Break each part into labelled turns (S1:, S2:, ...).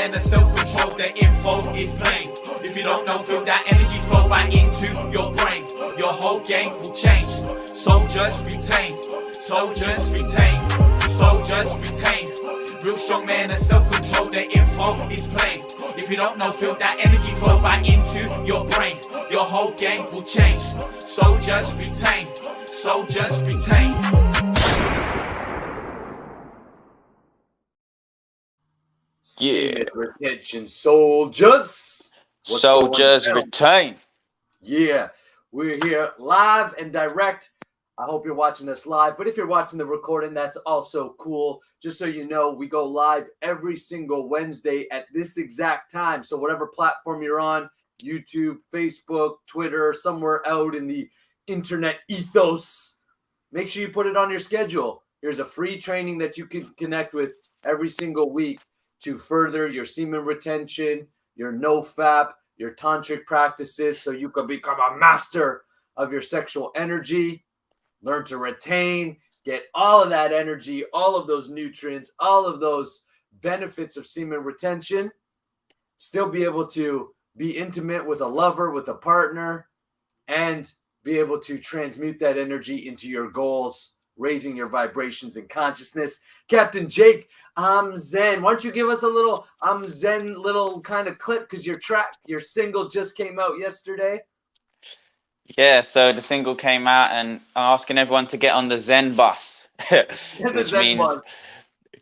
S1: man of self-control, the info is plain. If you don't know, feel that energy flow right into your brain. Your whole game will change. Soldiers retain, soldiers retain, soldiers retain. Real strong man of self-control, the info is plain. If you don't know, feel that energy flow right into your brain. Your whole game will change. Soldiers retain, soldiers retain.
S2: Semen retention soldiers.
S3: Soldiers retain.
S2: Yeah, we're here live and direct. I hope you're watching us live, but if you're watching the recording, that's also cool. Just so you know, we go live every single Wednesday at this exact time. So whatever platform you're on, YouTube, Facebook, Twitter, somewhere out in the internet ethos, make sure you put it on your schedule. Here's a free training that you can connect with every single week to further your semen retention, your NoFap, your tantric practices, so you can become a master of your sexual energy, learn to retain, get all of that energy, all of those nutrients, all of those benefits of semen retention, still be able to be intimate with a lover, with a partner, and be able to transmute that energy into your goals, raising your vibrations and consciousness. Captain Jake, I'm Zen. Why don't you give us a little I'm Zen little kind of clip, because your single just came out yesterday.
S3: Yeah, so the single came out and I'm asking everyone to get on the Zen bus, which means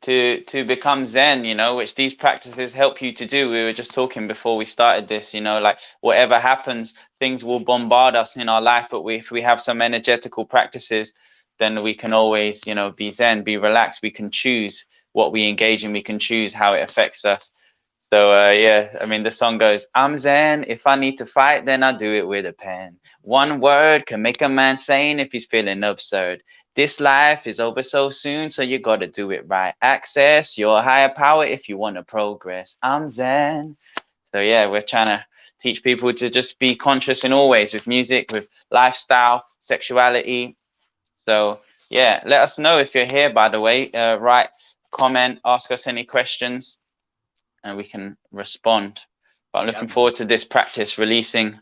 S3: to become Zen, you know, which these practices help you to do. We were just talking before we started this, you know, like whatever happens, things will bombard us in our life, but if we have some energetical practices, then we can always, you know, be Zen, be relaxed. We can choose what we engage in. We can choose how it affects us. So, yeah, I mean, the song goes, I'm Zen. If I need to fight, then I do it with a pen. One word can make a man sane if he's feeling absurd. This life is over so soon, so you got to do it right. Access your higher power if you want to progress. I'm Zen. So, yeah, we're trying to teach people to just be conscious in all ways, with music, with lifestyle, sexuality. So, yeah, let us know if you're here, by the way. Write, comment, ask us any questions, and we can respond. But I'm looking forward to this practice, releasing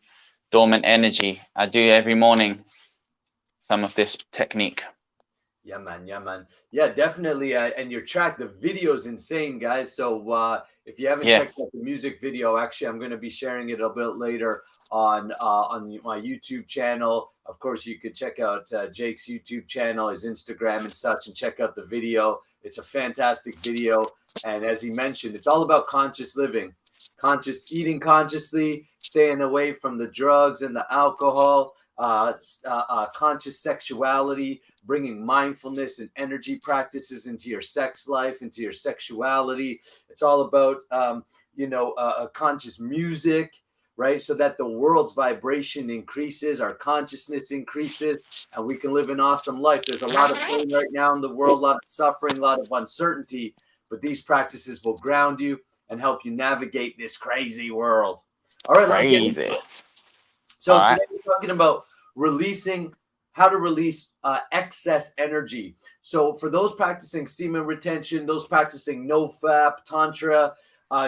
S3: dormant energy. I do every morning some of this technique.
S2: Yeah, man. Yeah, man. Yeah, definitely. And your track, the video is insane, guys. So if you haven't checked out the music video, actually, I'm going to be sharing it a bit later on my YouTube channel. Of course, you could check out Jake's YouTube channel, his Instagram and such, and check out the video. It's a fantastic video. And as he mentioned, it's all about conscious living, conscious eating consciously, staying away from the drugs and the alcohol, conscious sexuality, bringing mindfulness and energy practices into your sex life, into your sexuality. It's all about, conscious music, right? So that the world's vibration increases, our consciousness increases, and we can live an awesome life. There's a lot of pain right now in the world, a lot of suffering, a lot of uncertainty, but these practices will ground you and help you navigate this crazy world. All right,
S3: crazy.
S2: So today we're talking about how to release excess energy. So for those practicing semen retention, those practicing NoFap, Tantra,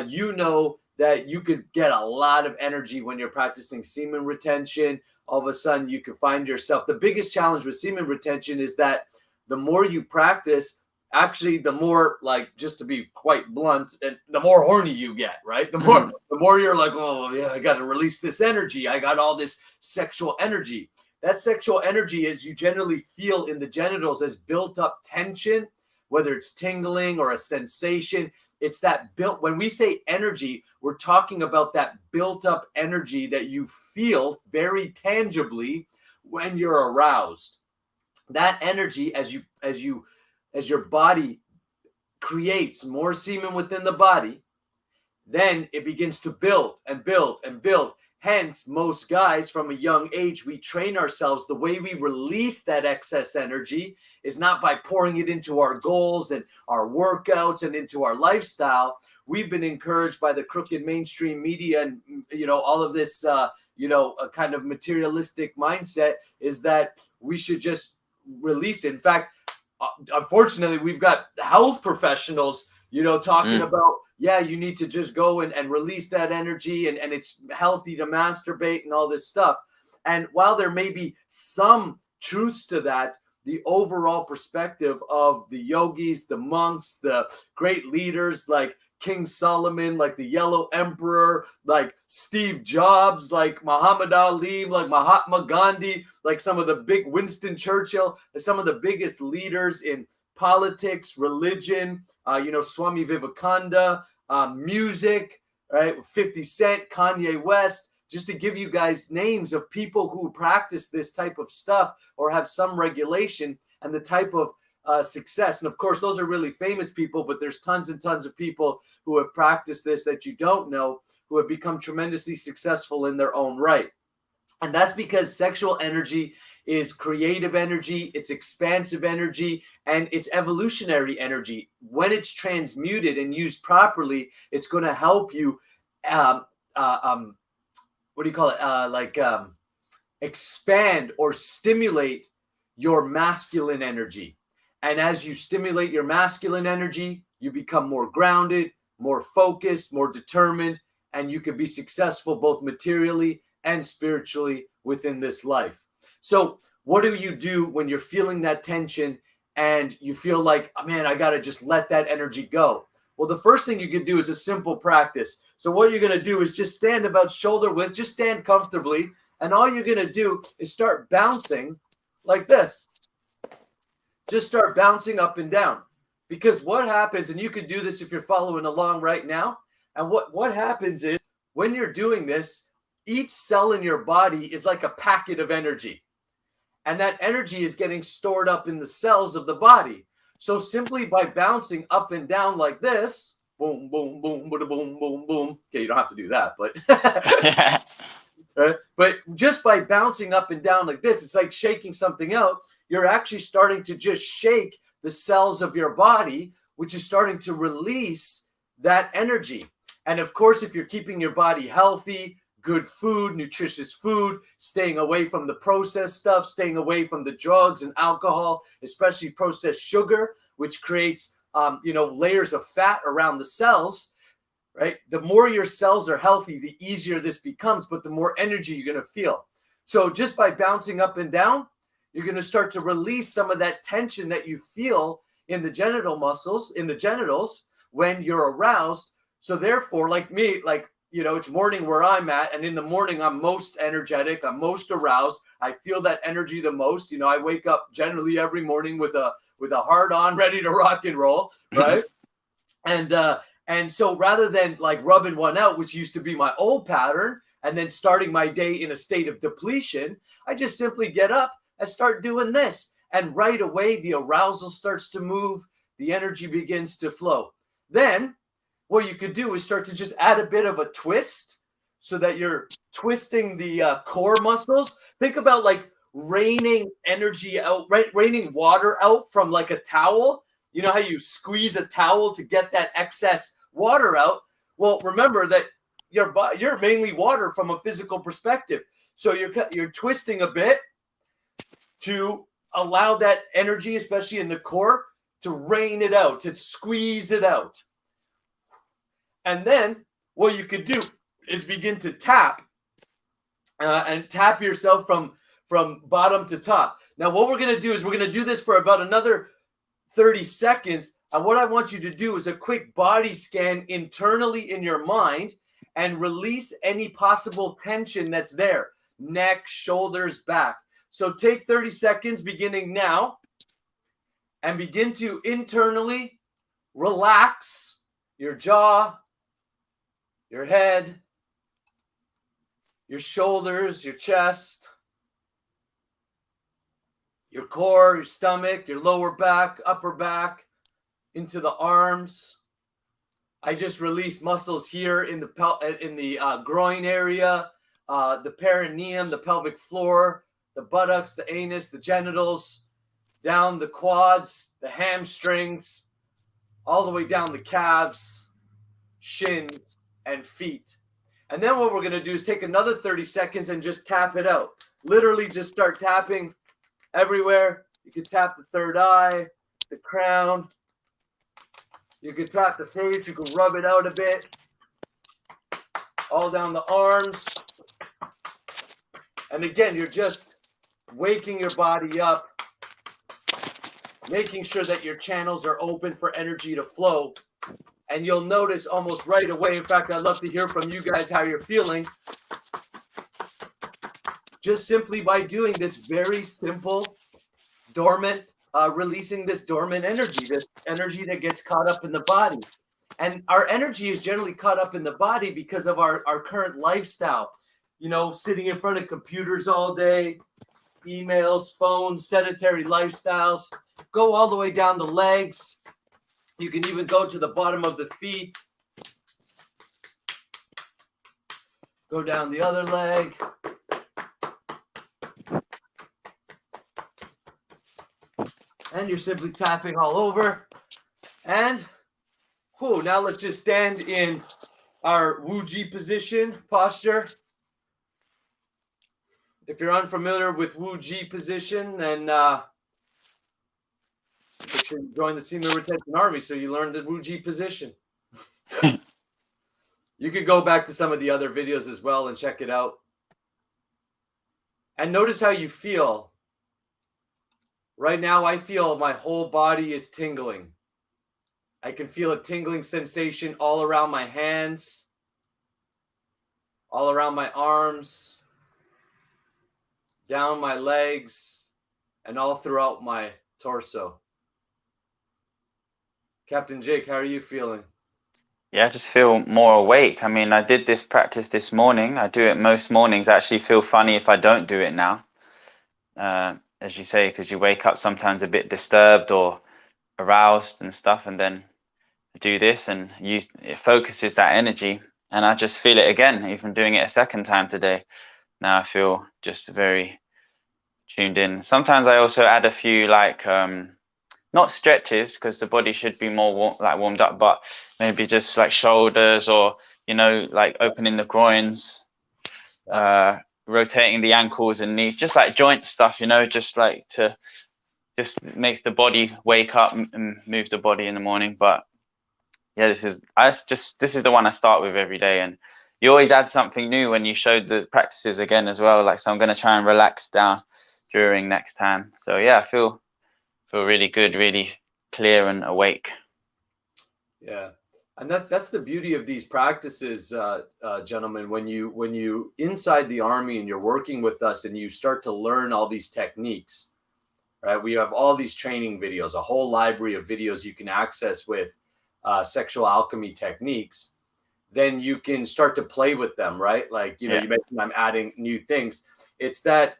S2: you know that you could get a lot of energy when you're practicing semen retention. All of a sudden you can find yourself. The biggest challenge with semen retention is that the more you practice, actually, the more, like, just to be quite blunt, the more horny you get, right? The more you're like, oh yeah, I got to release this energy. I got all this sexual energy. That sexual energy is you generally feel in the genitals as built up tension, whether it's tingling or a sensation. It's that when we say energy, we're talking about that built up energy that you feel very tangibly when you're aroused. That energy, as your body creates more semen within the body, then it begins to build and build and build. Hence, most guys from a young age, we train ourselves. The way we release that excess energy is not by pouring it into our goals and our workouts and into our lifestyle. We've been encouraged by the crooked mainstream media and, all of this, a kind of materialistic mindset is that we should just release it. In fact, unfortunately, we've got health professionals talking about, yeah, you need to just go and release that energy, and it's healthy to masturbate and all this stuff. And while there may be some truths to that, the overall perspective of the yogis, the monks, the great leaders like King Solomon, like the Yellow Emperor, like Steve Jobs, like Muhammad Ali, like Mahatma Gandhi, like some of the big Winston Churchill, some of the biggest leaders in politics, religion, Swami Vivekananda, music, right? 50 Cent, Kanye West, just to give you guys names of people who practice this type of stuff or have some regulation and the type of success. And of course, those are really famous people, but there's tons and tons of people who have practiced this that you don't know, who have become tremendously successful in their own right. And that's because sexual energy is creative energy, it's expansive energy, and it's evolutionary energy. When it's transmuted and used properly, it's going to help you, expand or stimulate your masculine energy. And as you stimulate your masculine energy, you become more grounded, more focused, more determined, and you can be successful both materially and spiritually within this life. So what do you do when you're feeling that tension and you feel like, oh, man, I got to just let that energy go? Well, the first thing you can do is a simple practice. So what you're going to do is just stand about shoulder width, just stand comfortably. And all you're going to do is start bouncing like this. Just start bouncing up and down. Because what happens, and you could do this if you're following along right now, and what happens is when you're doing this, each cell in your body is like a packet of energy. And that energy is getting stored up in the cells of the body. So simply by bouncing up and down like this, boom, boom, boom, boom, boom, boom, boom. Okay, you don't have to do that, but right? But just by bouncing up and down like this, it's like shaking something out. You're actually starting to just shake the cells of your body, which is starting to release that energy. And of course, if you're keeping your body healthy, good food, nutritious food, staying away from the processed stuff, staying away from the drugs and alcohol, especially processed sugar, which creates, layers of fat around the cells, right? The more your cells are healthy, the easier this becomes, but the more energy you're going to feel. So just by bouncing up and down, you're going to start to release some of that tension that you feel in the genital muscles, in the genitals, when you're aroused. So therefore, like me, it's morning where I'm at, and in the morning I'm most energetic, I'm most aroused, I feel that energy the most. I wake up generally every morning with a heart on, ready to rock and roll, right? And so rather than like rubbing one out, which used to be my old pattern, and then starting my day in a state of depletion, I just simply get up and start doing this, and right away the arousal starts to move, the energy begins to flow. Then what you could do is start to just add a bit of a twist so that you're twisting the core muscles. Think about like raining energy out, right? Raining water out from like a towel. You know how you squeeze a towel to get that excess water out? Well, remember that you're mainly water from a physical perspective. So you're twisting a bit to allow that energy, especially in the core, to rain it out, to squeeze it out. And then what you could do is begin to tap and tap yourself from bottom to top. Now, what we're going to do is we're going to do this for about another 30 seconds. And what I want you to do is a quick body scan internally in your mind and release any possible tension that's there. Neck, shoulders, back. So take 30 seconds beginning now and begin to internally relax your jaw, your head, your shoulders, your chest, your core, your stomach, your lower back, upper back, into the arms. I just released muscles here in the groin area, the perineum, the pelvic floor, the buttocks, the anus, the genitals, down the quads, the hamstrings, all the way down the calves, shins, and feet. And then what we're going to do is take another 30 seconds and just tap it out. Literally just start tapping everywhere. You can tap the third eye, the crown, You can tap the face. You can rub it out a bit. All down the arms. And again, you're just waking your body up, making sure that your channels are open for energy to flow. And you'll notice almost right away, in fact, I'd love to hear from you guys how you're feeling. Just simply by doing this very simple, dormant, releasing this dormant energy, this energy that gets caught up in the body. And our energy is generally caught up in the body because of our current lifestyle. You know, sitting in front of computers all day, emails, phones, sedentary lifestyles. Go all the way down the legs. You can even go to the bottom of the feet. Go down the other leg. And you're simply tapping all over. And now let's just stand in our wuji position, posture. If you're unfamiliar with wuji position, then make sure you join the Semen Retention Army so you learn the wuji position. You could go back to some of the other videos as well and check it out. And notice how you feel. Right now, I feel my whole body is tingling. I can feel a tingling sensation all around my hands, all around my arms, down my legs, and all throughout my torso. Captain Jake, how are you feeling?
S3: Yeah, I just feel more awake. I mean, I did this practice this morning. I do it most mornings. I actually feel funny if I don't do it now. As you say, because you wake up sometimes a bit disturbed or aroused and stuff, and then do this and it focuses that energy, and I just feel it again, even doing it a second time today. Now I feel just very tuned in. Sometimes I also add a few like not stretches, because the body should be more warmed up, but maybe just like shoulders, or like opening the groins, rotating the ankles and knees, just like joint stuff, just like just makes the body wake up and move the body in the morning. But yeah, this is the one I start with every day, and you always add something new when you showed the practices again as well. Like, so I'm going to try and relax down during next time. So yeah, I feel really good, really clear and awake.
S2: Yeah, and that's the beauty of these practices, gentlemen. When you inside the Army and you're working with us and you start to learn all these techniques, right? We have all these training videos, a whole library of videos you can access with sexual alchemy techniques. Then you can start to play with them, right? Like, you mentioned I'm adding new things. It's that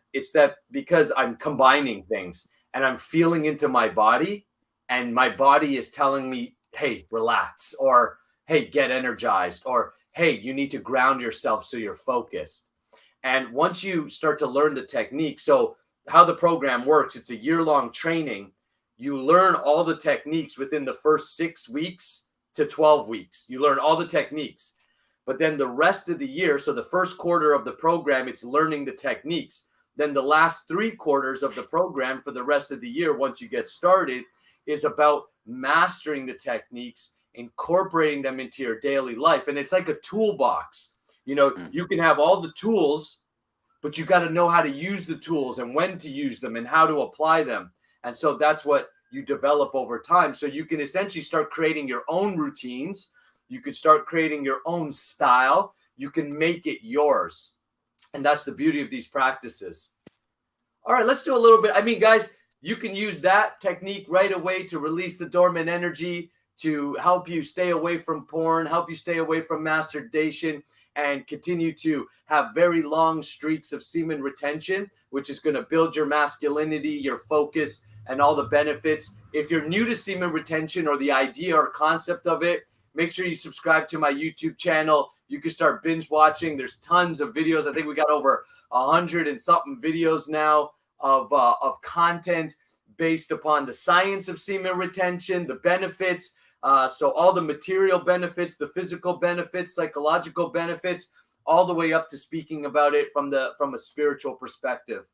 S2: because I'm combining things and I'm feeling into my body, and my body is telling me, hey, relax, or hey, get energized, or hey, you need to ground yourself so you're focused. And once you start to learn the technique, so how the program works, it's a year-long training. You learn all the techniques within the first 6 weeks to 12 weeks. You learn all the techniques. But then the rest of the year, so the first quarter of the program, it's learning the techniques. Then the last 3 quarters of the program for the rest of the year, once you get started, is about mastering the techniques, incorporating them into your daily life. And it's like a toolbox. You can have all the tools, but you got to know how to use the tools and when to use them and how to apply them. And so that's what you develop over time. So you can essentially start creating your own routines. You can start creating your own style. You can make it yours. And that's the beauty of these practices. All right, let's do a little bit. I mean, guys, you can use that technique right away to release the dormant energy, to help you stay away from porn, help you stay away from masturbation, and continue to have very long streaks of semen retention, which is going to build your masculinity, your focus, and all the benefits. If you're new to semen retention or the idea or concept of it, make sure you subscribe to my YouTube channel. You can start binge watching. There's tons of videos. I think we got over 100 and something videos now of content based upon the science of semen retention, the benefits. So all the material benefits, the physical benefits, psychological benefits, all the way up to speaking about it from a spiritual perspective.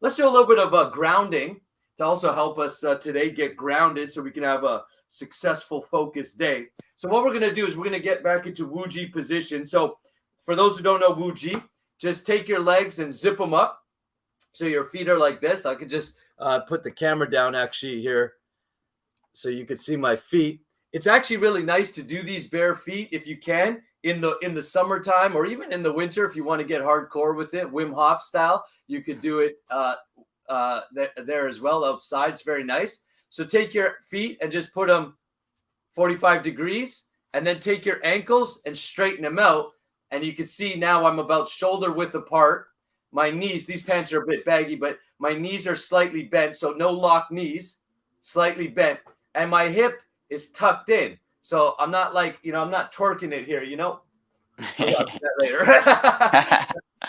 S2: Let's do a little bit of grounding. to also help us today get grounded so we can have a successful, focused day. So what we're going to do is we're going to get back into wuji position. So for those who don't know wuji, just take your legs and zip them up. So your feet are like this. I could just put the camera down actually here so you can see my feet. It's actually really nice to do these bare feet if you can in the summertime or even in the winter if you want to get hardcore with it, Wim Hof style. You could do it there as well outside. It's very nice. So take your feet and just put them 45 degrees and then take your ankles and straighten them out. And you can see now I'm about shoulder width apart. My knees, these pants are a bit baggy, but my knees are slightly bent. So no locked knees, slightly bent. And my hip is tucked in. So I'm not like, I'm not twerking it here, I'll do that later.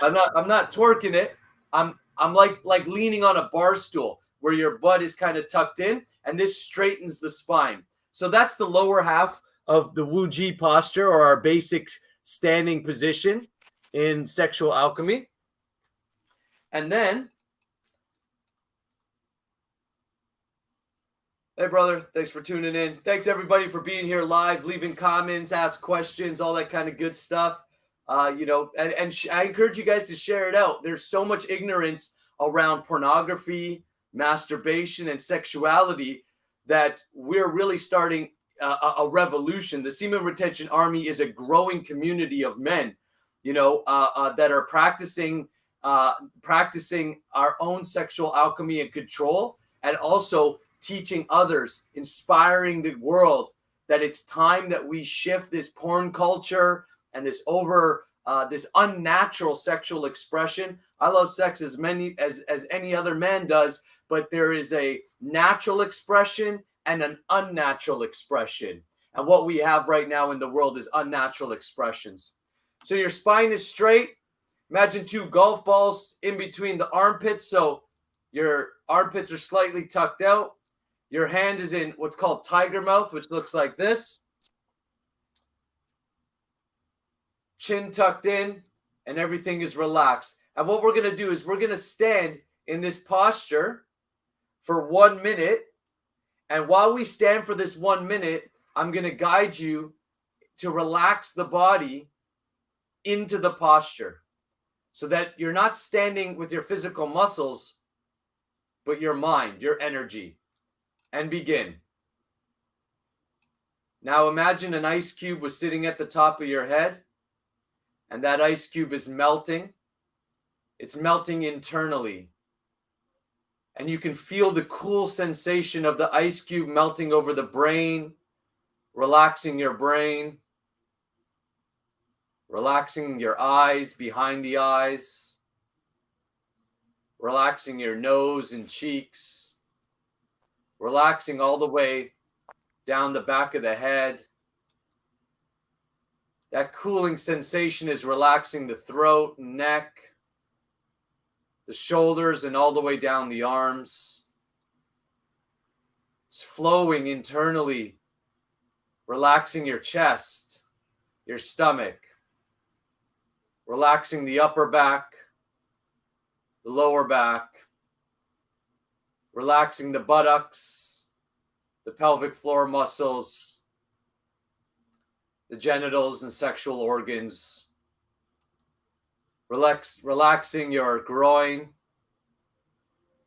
S2: I'm not twerking it. I'm like leaning on a bar stool where your butt is kind of tucked in, and this straightens the spine. So that's the lower half of the wuji posture, or our basic standing position in sexual alchemy. And then, hey brother, thanks for tuning in. Thanks everybody for being here live, leaving comments, ask questions, all that kind of good stuff. And I encourage you guys to share it out. There's so much ignorance around pornography, masturbation, and sexuality that we're really starting a revolution. The Semen Retention Army is a growing community of men, that are practicing our own sexual alchemy and control, and also teaching others, inspiring the world that it's time that we shift this porn culture and this unnatural sexual expression. I love sex as any other man does, but there is a natural expression and an unnatural expression. And what we have right now in the world is unnatural expressions. So your spine is straight. Imagine two golf balls in between the armpits. So your armpits are slightly tucked out. Your hand is in what's called tiger mouth, which looks like this. Chin tucked in, and everything is relaxed. And what we're going to do is we're going to stand in this posture for 1 minute. And while we stand for this 1 minute, I'm going to guide you to relax the body into the posture so that you're not standing with your physical muscles, but your mind, your energy. And begin. Now imagine an ice cube was sitting at the top of your head, and that ice cube is melting. It's melting internally. And you can feel the cool sensation of the ice cube melting over the brain, relaxing your brain, relaxing your eyes, behind the eyes, relaxing your nose and cheeks, relaxing all the way down the back of the head. That cooling sensation is relaxing the throat, neck, the shoulders, and all the way down the arms. It's flowing internally, relaxing your chest, your stomach, relaxing the upper back, the lower back, relaxing the buttocks, the pelvic floor muscles, the genitals and sexual organs. Relaxing your groin,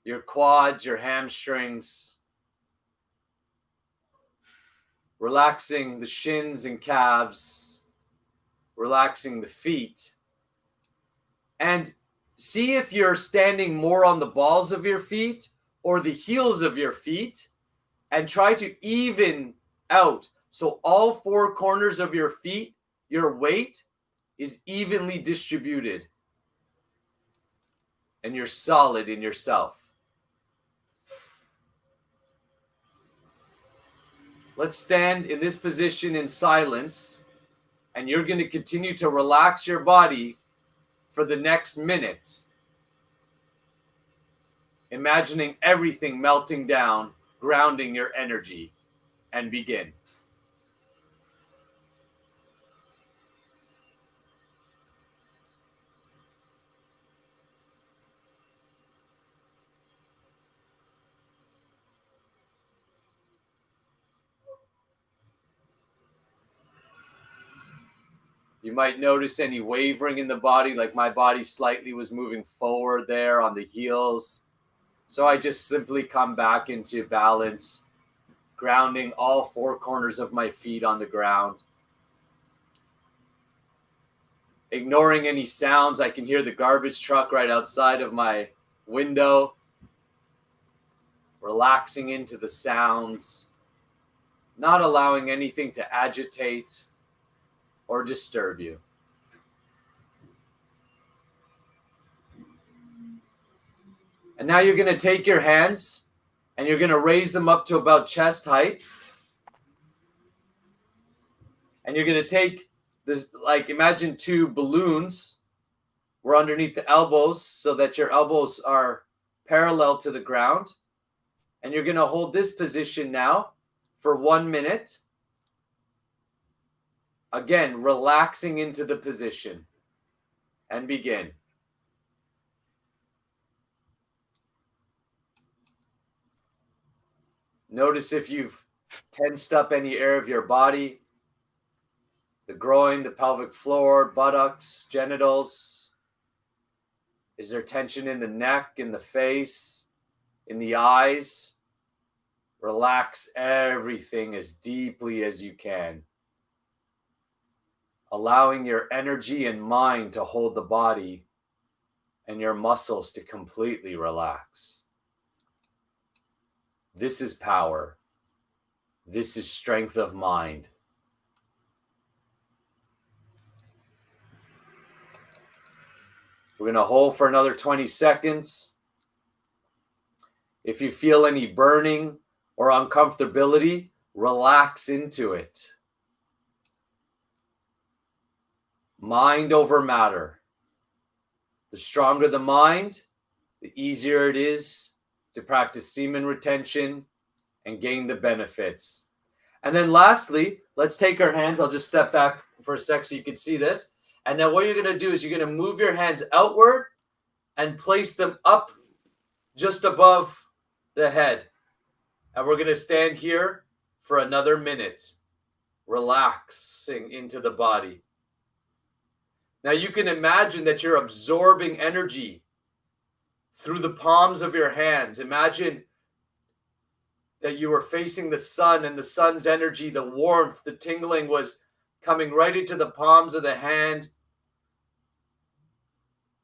S2: your quads, your hamstrings. Relaxing the shins and calves. Relaxing the feet. And see if you're standing more on the balls of your feet or the heels of your feet, and try to even out. So all four corners of your feet, your weight is evenly distributed. And you're solid in yourself. Let's stand in this position in silence, and you're going to continue to relax your body for the next minute. Imagining everything melting down, grounding your energy, and begin. You might notice any wavering in the body, like my body slightly was moving forward there on the heels. So I just simply come back into balance, grounding all four corners of my feet on the ground. Ignoring any sounds. I can hear the garbage truck right outside of my window. Relaxing into the sounds, not allowing anything to agitate or disturb you. And now you're going to take your hands and you're going to raise them up to about chest height. And you're going to take this, like imagine two balloons were underneath the elbows so that your elbows are parallel to the ground. And you're going to hold this position now for 1 minute. Again, relaxing into the position. And begin. Notice if you've tensed up any area of your body, the groin, the pelvic floor, buttocks, genitals. Is there tension in the neck, in the face, in the eyes? Relax everything as deeply as you can. Allowing your energy and mind to hold the body and your muscles to completely relax. This is power. This is strength of mind. We're going to hold for another 20 seconds. If you feel any burning or uncomfortability, relax into it. Mind over matter. The stronger the mind, the easier it is to practice semen retention and gain the benefits. And then lastly, let's take our hands. I'll just step back for a sec so you can see this. And now what you're going to do is you're going to move your hands outward and place them up just above the head. And we're going to stand here for another minute, relaxing into the body. Now you can imagine that you're absorbing energy through the palms of your hands. Imagine that you were facing the sun and the sun's energy, the warmth, the tingling was coming right into the palms of the hand,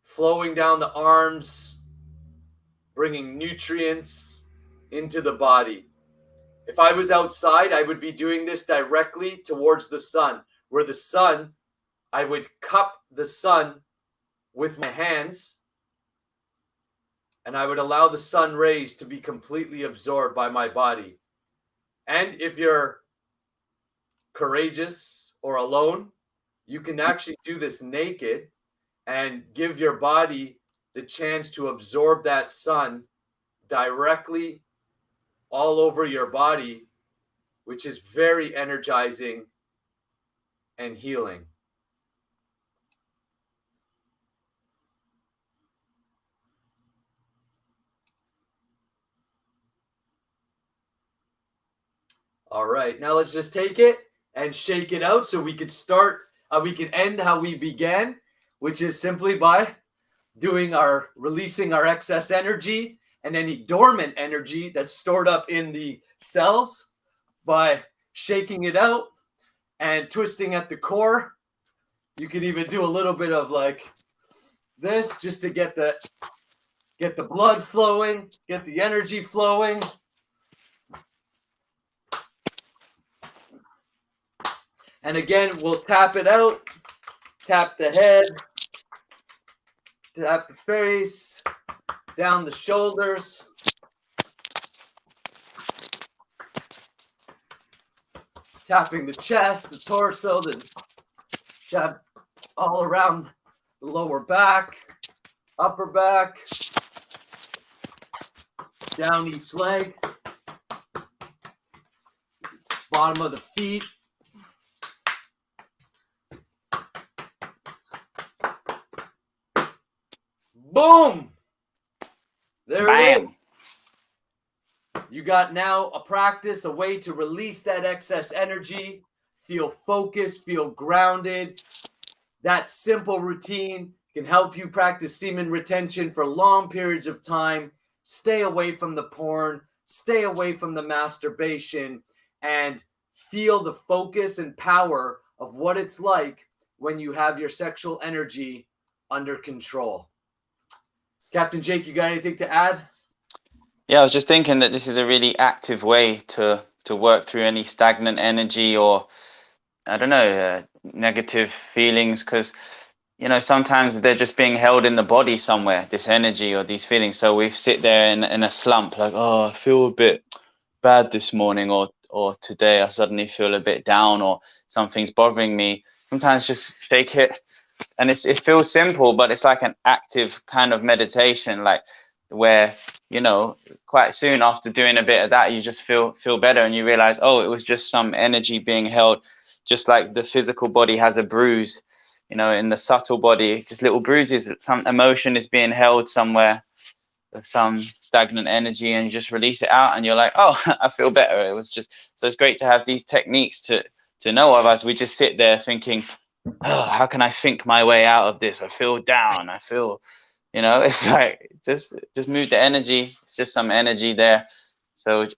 S2: flowing down the arms, bringing nutrients into the body. If I was outside, I would be doing this directly towards the sun, where the sun, I would cup the sun with my hands, and I would allow the sun rays to be completely absorbed by my body. And if you're courageous or alone, you can actually do this naked and give your body the chance to absorb that sun directly all over your body, which is very energizing and healing. All right, now let's just take it and shake it out so we can start, we can end how we began, which is simply by releasing our excess energy and any dormant energy that's stored up in the cells by shaking it out and twisting at the core. You can even do a little bit of like this just to get the blood flowing, get the energy flowing. And again, we'll tap it out, tap the head, tap the face, down the shoulders. Tapping the chest, the torso, the jab all around the lower back, upper back, down each leg, bottom of the feet. Boom! There it is. You got now a practice, a way to release that excess energy, feel focused, feel grounded, that simple routine can help you practice semen retention for long periods of time. Stay away from the porn, stay away from the masturbation, and feel the focus and power of what it's like when you have your sexual energy under control. Captain Jake, you got anything to add?
S3: Yeah, I was just thinking that this is a really active way to work through any stagnant energy or, I don't know, negative feelings, because, you know, sometimes they're just being held in the body somewhere, this energy or these feelings. So we sit there in a slump, like, oh, I feel a bit bad this morning, or today I suddenly feel a bit down, or something's bothering me. Sometimes just shake it, and it feels simple, but it's like an active kind of meditation, like where, you know, quite soon after doing a bit of that, you just feel better, and you realize, oh, it was just some energy being held, just like the physical body has a bruise, you know, in the subtle body, just little bruises, that some emotion is being held somewhere, some stagnant energy, and you just release it out, and you're like, oh, I feel better. It was just, so it's great to have these techniques to know of. As we just sit there thinking, oh, how can I think my way out of this? I feel down, I feel, you know, it's like just move the energy. It's just some energy there, so, you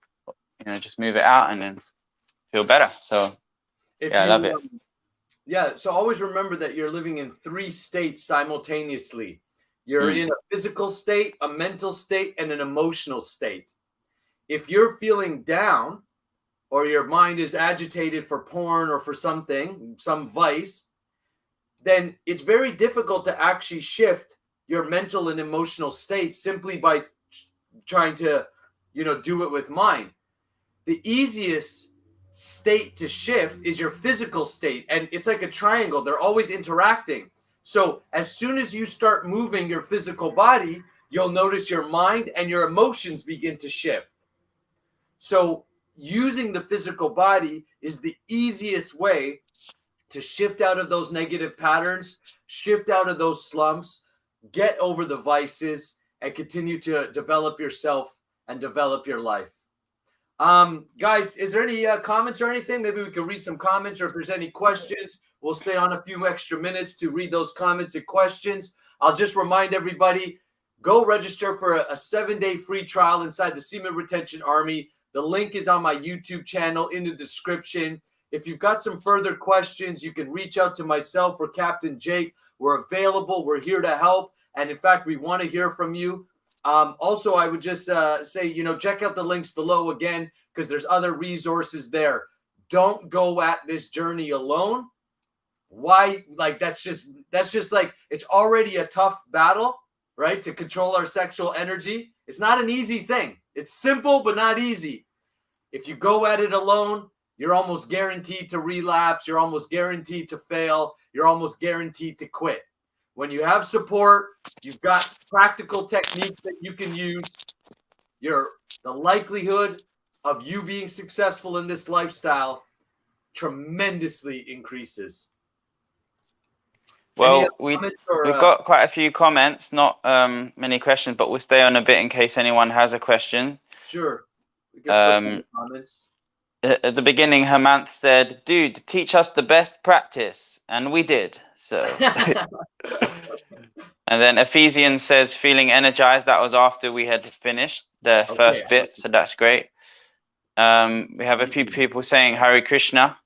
S3: know, just move it out and then feel better. So I love it.
S2: Yeah, so always remember that you're living in 3 states simultaneously. You're in a physical state, a mental state, and an emotional state. If you're feeling down, or your mind is agitated for porn or for something, some vice, then it's very difficult to actually shift your mental and emotional state simply by trying to, you know, do it with mind. The easiest state to shift is your physical state, and it's like a triangle. They're always interacting. So as soon as you start moving your physical body, you'll notice your mind and your emotions begin to shift. So using the physical body is the easiest way to shift out of those negative patterns, shift out of those slumps, get over the vices, and continue to develop yourself and develop your life. Guys, is there any comments or anything? Maybe we can read some comments, or if there's any questions, we'll stay on a few extra minutes to read those comments and questions. I'll just remind everybody, go register for a 7-day free trial inside the Semen Retention Army. The link is on my YouTube channel in the description. If you've got some further questions, you can reach out to myself or Captain Jake. We're available. We're here to help. And in fact, we want to hear from you. Also, I would just say, you know, check out the links below again, because there's other resources there. Don't go at this journey alone. Why? Like, that's just like, it's already a tough battle, right? To control our sexual energy. It's not an easy thing. It's simple, but not easy. If you go at it alone, you're almost guaranteed to relapse. You're almost guaranteed to fail. You're almost guaranteed to quit. When you have support, you've got practical techniques that you can use. The likelihood of you being successful in this lifestyle tremendously increases.
S3: Well, we've got quite a few comments, not many questions, but we'll stay on a bit in case anyone has a question.
S2: Sure. We can comments.
S3: At the beginning, Hemanth said, dude, teach us the best practice. And we did. So, and then Ephesians says, feeling energized. That was after we had finished the first bit. So that's great. We have a few people saying Hare Krishna,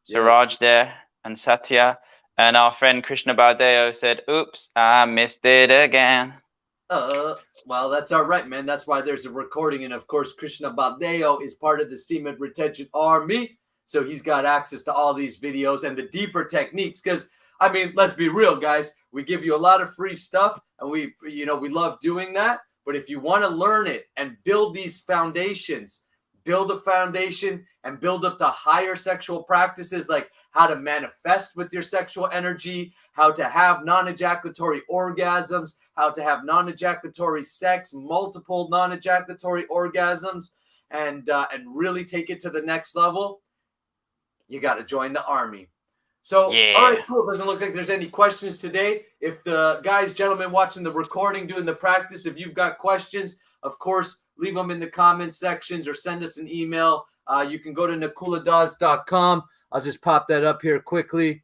S3: Siraj there, and Satya. And our friend Krishna Baldeo said, oops, I missed it again.
S2: Well, that's all right, man. That's why there's a recording. And of course, Krishna Baldeo is part of the Semen Retention Army. So he's got access to all these videos and the deeper techniques. Because, I mean, let's be real, guys. We give you a lot of free stuff, and we love doing that. But if you want to learn it and build these foundations, build a foundation and build up to higher sexual practices, like how to manifest with your sexual energy, how to have non-ejaculatory orgasms, how to have non-ejaculatory sex, multiple non-ejaculatory orgasms, and really take it to the next level, you got to join the army. So, all right, cool. Doesn't look like there's any questions today. If the guys, gentlemen watching the recording, doing the practice, if you've got questions, of course, leave them in the comment sections or send us an email. You can go to nakuladas.com. I'll just pop that up here quickly.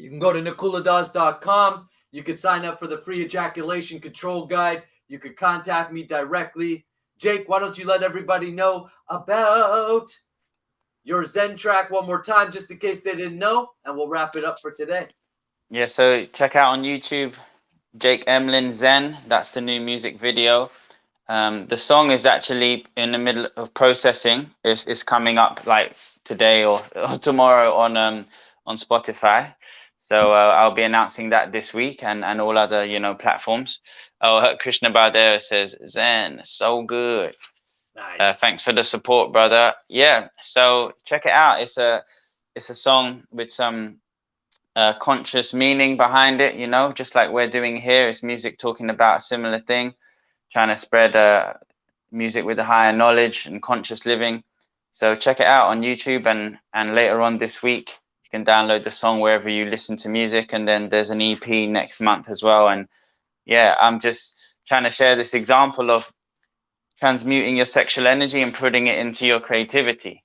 S2: You can go to nikuladas.com. You can sign up for the free ejaculation control guide. You could contact me directly. Jake, why don't you let everybody know about your Zen track one more time, just in case they didn't know, and we'll wrap it up for today.
S3: Yeah, so check out on YouTube, Jake Emlyn Zen. That's the new music video. The song is actually in the middle of processing. It's coming up like today or tomorrow on Spotify. So I'll be announcing that this week and all other, platforms. Oh, Krishna Bardero says, Zen, so good.
S2: Nice.
S3: Thanks for the support, brother. Yeah, so check it out. It's a song with some conscious meaning behind it, just like we're doing here. It's music talking about a similar thing, trying to spread music with a higher knowledge and conscious living. So check it out on YouTube, and later on this week, you can download the song wherever you listen to music. And then there's an EP next month as well. And yeah, I'm just trying to share this example of transmuting your sexual energy and putting it into your creativity.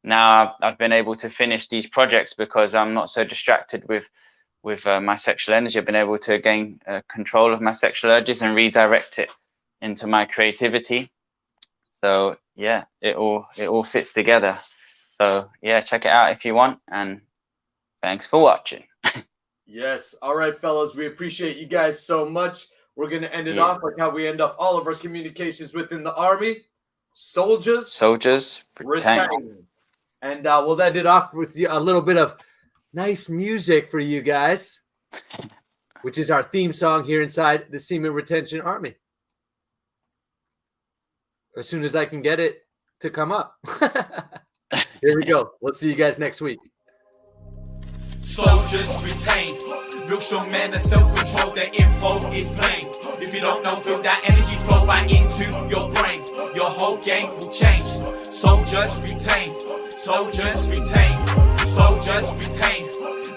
S3: Now I've been able to finish these projects because I'm not so distracted with my sexual energy. I've been able to gain control of my sexual urges and redirect it into my creativity. So yeah, it all fits together. So yeah, check it out if you want, and thanks for watching.
S2: Yes. All right, fellas, we appreciate you guys so much. We're going to end it off like how we end off all of our communications within the Army. Soldiers retain. And we'll end it off with a little bit of nice music for you guys, which is our theme song here inside the Semen Retention Army. As soon as I can get it to come up. Here we go. We'll see you guys next week.
S1: Soldiers retain. Real strong men and self-control. Their info is plain. If you don't know, feel that energy flow right into your brain. Your whole game will change. Soldiers retain. Soldiers retain. Soldiers retain.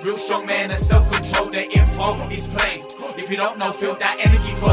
S1: Real strong men and self-control. Their info is plain. If you don't know, feel that energy flow.